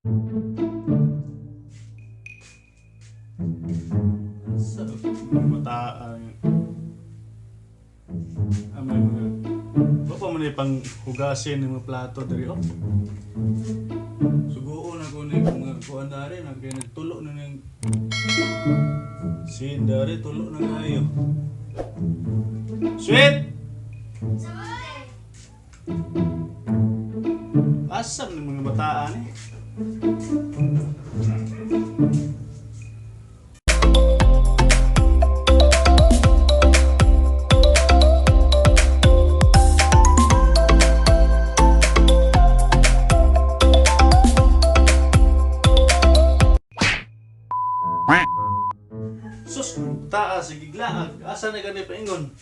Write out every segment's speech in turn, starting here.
Sa mataan. Amay mga... Ba pa man pang hugasin ng mga plato diri oh. Suguon ako na yung mga kuan dari kaya nagtulo na ng sin dari tulo na ngayo. Sweet! Asam ng mga bataan eh. Sus, taas, sigiglaag. Asa na ganit paingon?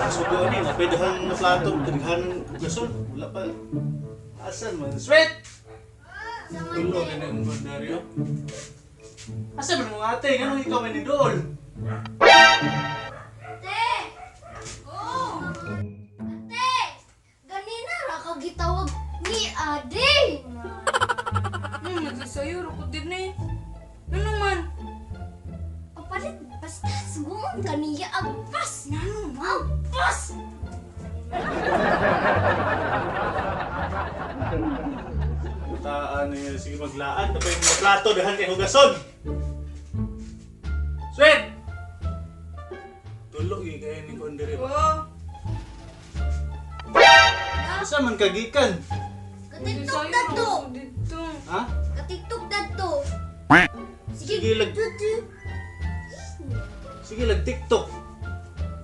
Sugo ni, napedahan na plato, taghan gason. Wala pa. Asan man? Sweet! Tulo ka ng bandaryo. Asa man mga ate? Ganun ikaw man ni Dol? Ate! Oh! Ate! Ganina ra ka gitawag ni Ade! Magsasayuro ko din eh. Ano naman? Papalit, basta suguan ka niya agpas! Nano, agpas! Taan eh, sige maglaan. Tapos yung mga plato, dahan kay hugason. Sweet! Tulo yung kaya ni Kondere. Oo. Asa man kagikan? Katiktok Magsasayuro dadto! ko dito. Ha? Katiktok dadto! Sige, Sige, lag-tiktok.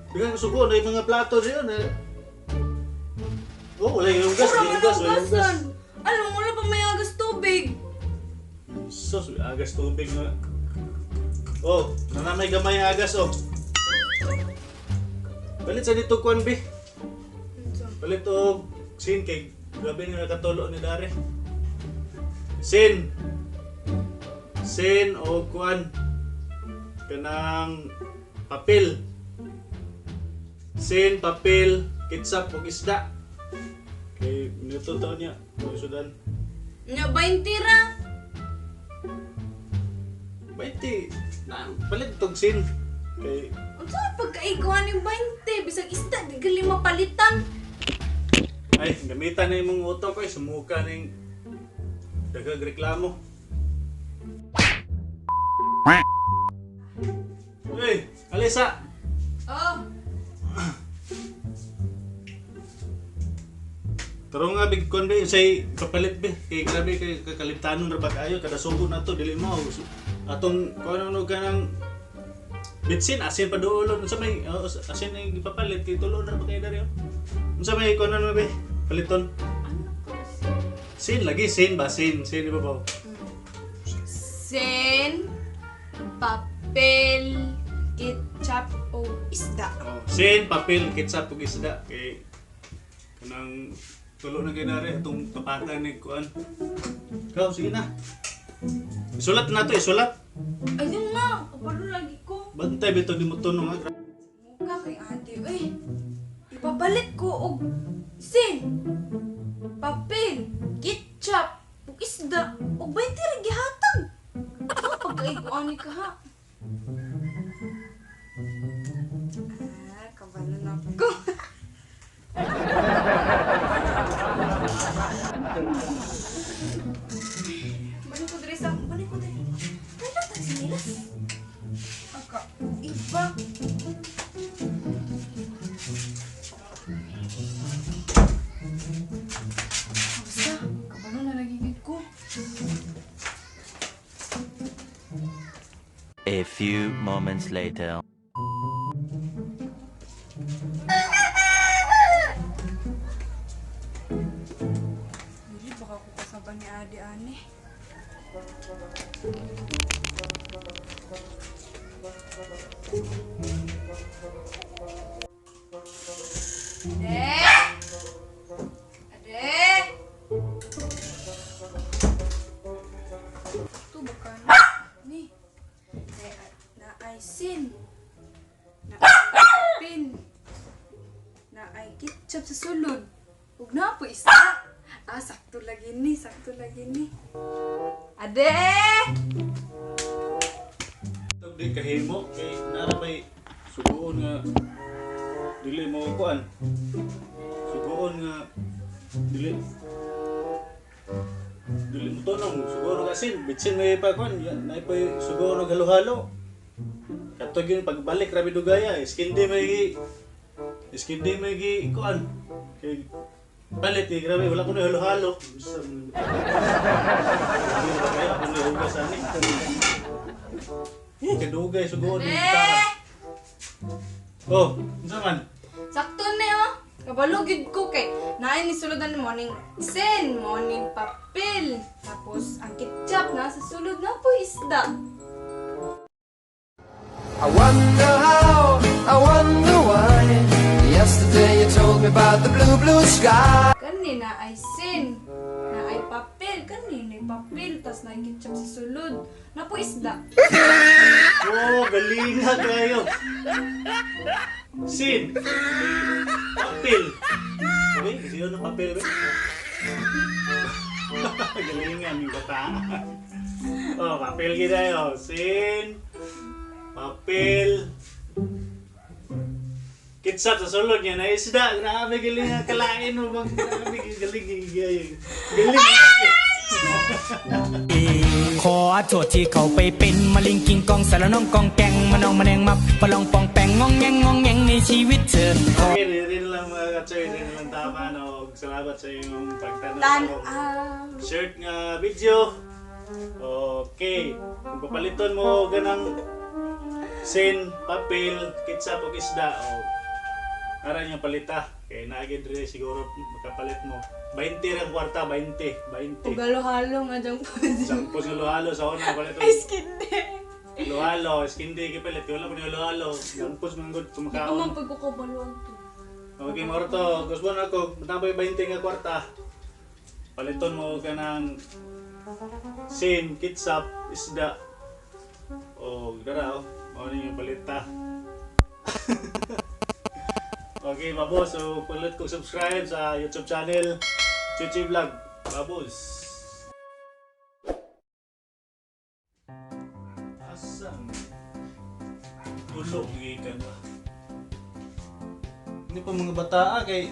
Bigyan ko sugo na yung mga plato na yun. Oh, wala yung hugas. Pura Wala yung man hugas. Wala yung hugas. hugasan. Alam mo, wala pang may agas tubig. Sus, agas tubig na. Oh, nanamay gamay ang agas, oh. Palit sa dito kuan, be. Palit o sin kay grabe nga nakatulo ni Dare. Sin o kuan kanang papel. Sin, papel, ketchup ug isda. Kay minuto taon niya, sudan. Nya 20 ra. 20 na palit tog sin. Kay Unsa pagkaiguan yung 20? Bisag isda di gali mapalitan. ay gamitan na imong utok ko sumuka ning dagag reklamo. Hey, Alisa! Oh. Taro nga big kon be say papalit be kay grabe kay kakaliptanon ra ba kayo kada sugo na to dili mo atong kuno no kanang bitsin asin pa duolon unsa may asin na gipapalit kay tulo na ba kay dari unsa may kuno no be paliton sin lagi sin di ba ba Sen, papel, ketchup o isda. sin papel ketchup ug isda kay kanang tulo na kay dari atong tapatan ni kuan ikaw sige na isulat na to isulat Ayun na, kapalo lagi ko. bantay bitaw di mo tunong ha Mukha kay ate, eh. Ipapalit ko og sin, papel, ketchup, ug isda, ug 20 ra gihatag. Ano pagkaiguan ni ka ha? Kabalo na ko. Balik ko diri sa, balik ko diri. Ano ta sinilas? Aka, iba. Basta, kabalo na nagigid ko. A few moments later. Hindi, baka ko kasaba ni Adi Ani. Ade! Ade! Ito baka na. Ni. Na ay sin. Na ay pin. Na ay ketchup sa sulod. Huwag na po isa. Ah, sakto lagi Gini, sakto lagi ni. Ade! Ito di kahimo kay narapay sugoon nga dili mo kuan. Sugoon nga dili mo tunong sugoon nga asin bitsin may pa kuan na pa sugoon og halo-halo. Katog yun pagbalik rabi dugaya iskindi may kuan kay palit grabe wala ko na halo-halo. Gusto mo. Kaya ako na hugas ani. Kadugay sugoon ni ta. Oh, unsa man? Sakto na oh. Kabalugid ko kay naay ni suludan mo ning sen, mo ning papel. Tapos ang ketchup na sa sulod na po isda. I wonder how, I wonder why. Yesterday you told me about the blue, blue sky. Kani na ay sen, na ay papel, kani na ay papel, tas na ay ketchup sa sulod. Na po isda. Oh, galing na kayo. Sin. Papel. Okay, kasi yun ang papel. Galing nga, may bata. Oh, papel kita yun. Sin. Papel. Kitsap sa sulod niya na isda. Grabe galing nga kalain mo bang. Grabe galing. Galing. ขอโทษที่เขาไปเป็นมะลิงกิงกองสารน้องกองแกงมะนองมะแนงมับปะลองปองแปงงองแงงในชีวิตเธอ Okay, rin lang mga katsoy, rin lang tama, no? Salamat sa iyong pagtanong Tan sa shirt nga video. Okay, kung papaliton mo ganang sin, papel, ketchup o isda, aran yung palita. Kaya naagid rin siguro makapalit mo. 20 rin kwarta, 20. Ugalo-halo nga dyan po. Sampos ng luhalo sa una, palit Ay, skindi. luhalo, skindi kipalit, wala ko ng luhalo. Sampos mga good, Di ko kumakaon. man pagkukabaluan to. Okay, moro to. Gusto na ako, matambay 20 nga kwarta. Paliton mo ka ng sin, ketchup, isda. O, gara o. Ano yung palita. Okay, babos. So, palit kong subscribe sa YouTube channel, Chichi Vlog. Babos. Asam. Tulog, gikan ba? Hindi pa mga bataa kay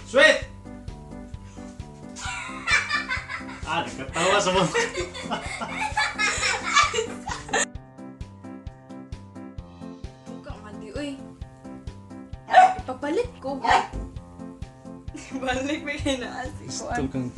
Sweet! Nagkatawa sa mga Buka nga di, uy. Ipapalit ko. Balik may kinaasi ko. kang